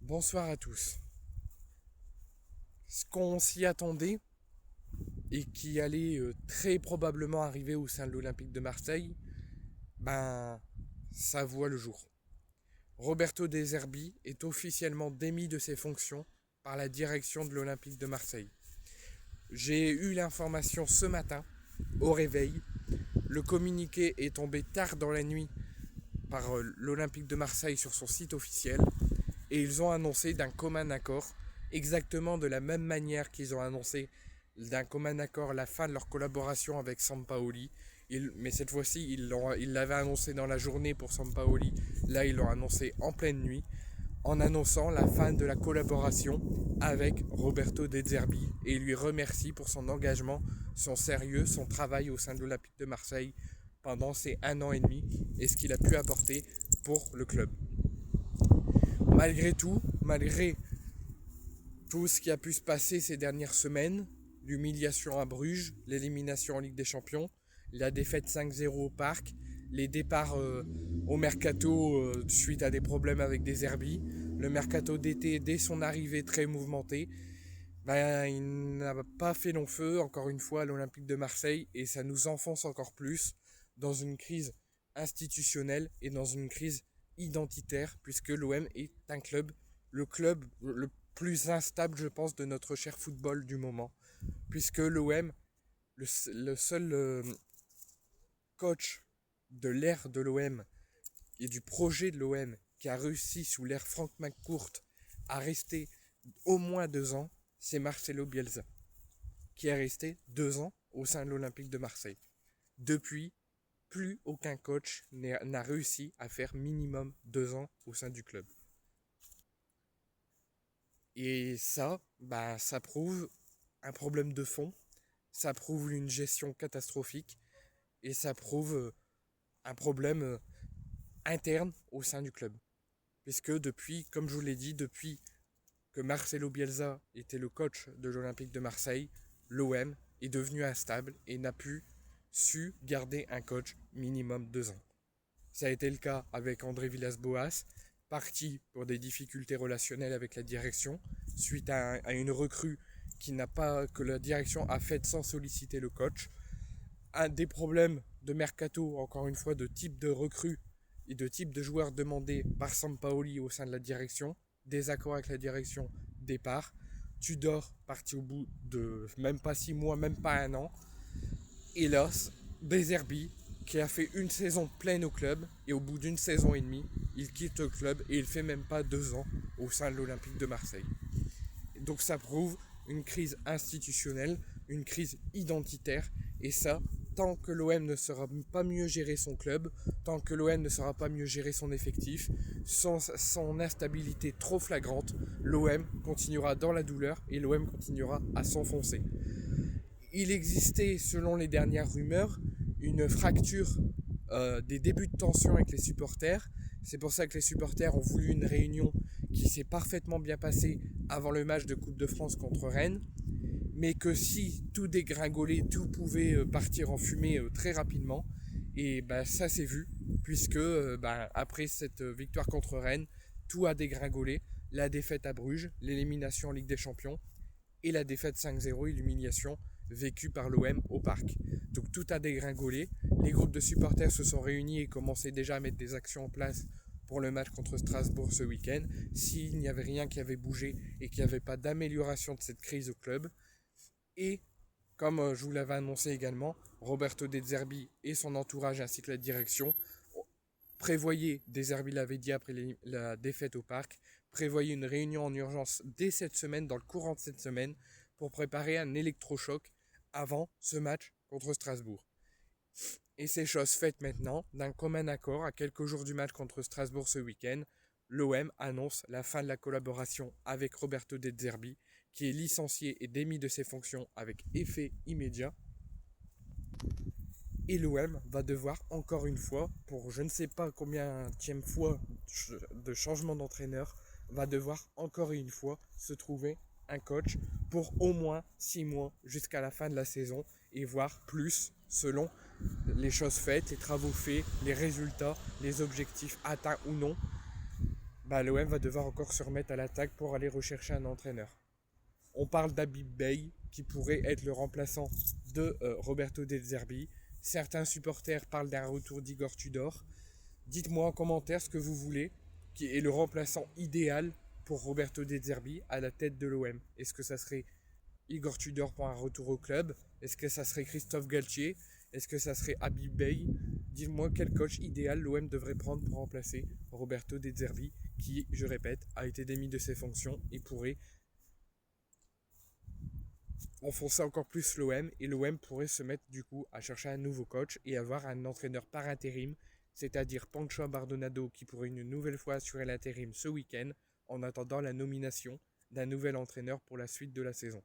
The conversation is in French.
Bonsoir à tous. Ce qu'on s'y attendait et qui allait très probablement arriver au sein de l'Olympique de Marseille, ben ça voit le jour. Roberto De Zerbi est officiellement démis de ses fonctions par la direction de l'Olympique de Marseille. J'ai eu l'information ce matin au réveil. Le communiqué est tombé tard dans la nuit par l'Olympique de Marseille sur son site officiel et ils ont annoncé d'un commun accord, exactement de la même manière qu'ils ont annoncé d'un commun accord la fin de leur collaboration avec Sampaoli. Mais cette fois-ci, ils l'avaient annoncé dans la journée pour Sampaoli. Là, ils l'ont annoncé en pleine nuit, en annonçant la fin de la collaboration avec Roberto De Zerbi et lui remercie pour son engagement, son sérieux, son travail au sein de l'Olympique de Marseille pendant ces 1 an et demi et ce qu'il a pu apporter pour le club. Malgré tout ce qui a pu se passer ces dernières semaines, l'humiliation à Bruges, l'élimination en Ligue des Champions, la défaite 5-0 au Parc, les départs au mercato suite à des problèmes avec des Zerbi, le mercato d'été dès son arrivée très mouvementé, ben, il n'a pas fait long feu encore une fois à l'Olympique de Marseille et ça nous enfonce encore plus dans une crise institutionnelle et dans une crise identitaire puisque l'OM est un club, le club le plus instable je pense de notre cher football du moment puisque l'OM, le seul coach de l'ère de l'OM et du projet de l'OM qui a réussi sous l'ère Franck McCourt à rester au moins 2 ans, c'est Marcelo Bielsa, qui est resté 2 ans au sein de l'Olympique de Marseille. Depuis, plus aucun coach n'a réussi à faire minimum 2 ans au sein du club. Et ça, bah, ça prouve un problème de fond, ça prouve une gestion catastrophique et ça prouve un problème interne au sein du club. Puisque depuis, comme je vous l'ai dit, depuis que Marcelo Bielsa était le coach de l'Olympique de Marseille, l'OM est devenu instable et n'a pu su garder un coach minimum 2 ans. Ça a été le cas avec André Villas-Boas, parti pour des difficultés relationnelles avec la direction, suite à une recrue que la direction a faite sans solliciter le coach. Un des problèmes de mercato, encore une fois, de type de recrue et de type de joueurs demandés par Sampaoli au sein de la direction, désaccord avec la direction, départ. Tudor parti au bout de même pas 6 mois, même pas 1 an. Et là, De Zerbi, qui a fait une saison pleine au club, et au bout d'une saison et demie, il quitte le club et il fait même pas 2 ans au sein de l'Olympique de Marseille. Donc ça prouve une crise institutionnelle, une crise identitaire, et ça, tant que l'OM ne sera pas mieux gérer son club, tant que l'OM ne sera pas mieux gérer son effectif, son instabilité trop flagrante, l'OM continuera dans la douleur et l'OM continuera à s'enfoncer. Il existait, selon les dernières rumeurs, une fracture des débuts de tension avec les supporters. C'est pour ça que les supporters ont voulu une réunion qui s'est parfaitement bien passée avant le match de Coupe de France contre Rennes. Mais que si tout dégringolait, tout pouvait partir en fumée très rapidement. Et bah, ça s'est vu, puisque après cette victoire contre Rennes, tout a dégringolé. La défaite à Bruges, l'élimination en Ligue des Champions et la défaite 5-0 et l'humiliation vécue par l'OM au Parc. Donc tout a dégringolé. Les groupes de supporters se sont réunis et commençaient déjà à mettre des actions en place pour le match contre Strasbourg ce week-end. S'il n'y avait rien qui avait bougé et qu'il n'y avait pas d'amélioration de cette crise au club. Et comme je vous l'avais annoncé également, Roberto De Zerbi et son entourage ainsi que la direction prévoyaient, De Zerbi l'avait dit après la défaite au Parc, prévoyaient une réunion en urgence dès cette semaine, dans le courant de cette semaine, pour préparer un électrochoc avant ce match contre Strasbourg. Et c'est chose faite maintenant, d'un commun accord, à quelques jours du match contre Strasbourg ce week-end, l'OM annonce la fin de la collaboration avec Roberto De Zerbi, qui est licencié et démis de ses fonctions avec effet immédiat. Et l'OM va devoir encore une fois, pour je ne sais pas combienième fois de changement d'entraîneur, va devoir encore une fois se trouver un coach pour au moins 6 mois jusqu'à la fin de la saison et voire plus selon les choses faites, les travaux faits, les résultats, les objectifs atteints ou non. bah, l'OM va devoir encore se remettre à l'attaque pour aller rechercher un entraîneur. On parle d'Habib Bey, qui pourrait être le remplaçant de Roberto De Zerbi. Certains supporters parlent d'un retour d'Igor Tudor. Dites-moi en commentaire ce que vous voulez, qui est le remplaçant idéal pour Roberto De Zerbi à la tête de l'OM. Est-ce que ça serait Igor Tudor pour un retour au club? Est-ce que ça serait Christophe Galtier? Est-ce que ça serait Habib Bey? Dites-moi quel coach idéal l'OM devrait prendre pour remplacer Roberto De Zerbi, qui, je répète, a été démis de ses fonctions et pourrait enfoncer encore plus l'OM, et l'OM pourrait se mettre du coup à chercher un nouveau coach et avoir un entraîneur par intérim, c'est-à-dire Pancho Bardonado, qui pourrait une nouvelle fois assurer l'intérim ce week-end en attendant la nomination d'un nouvel entraîneur pour la suite de la saison.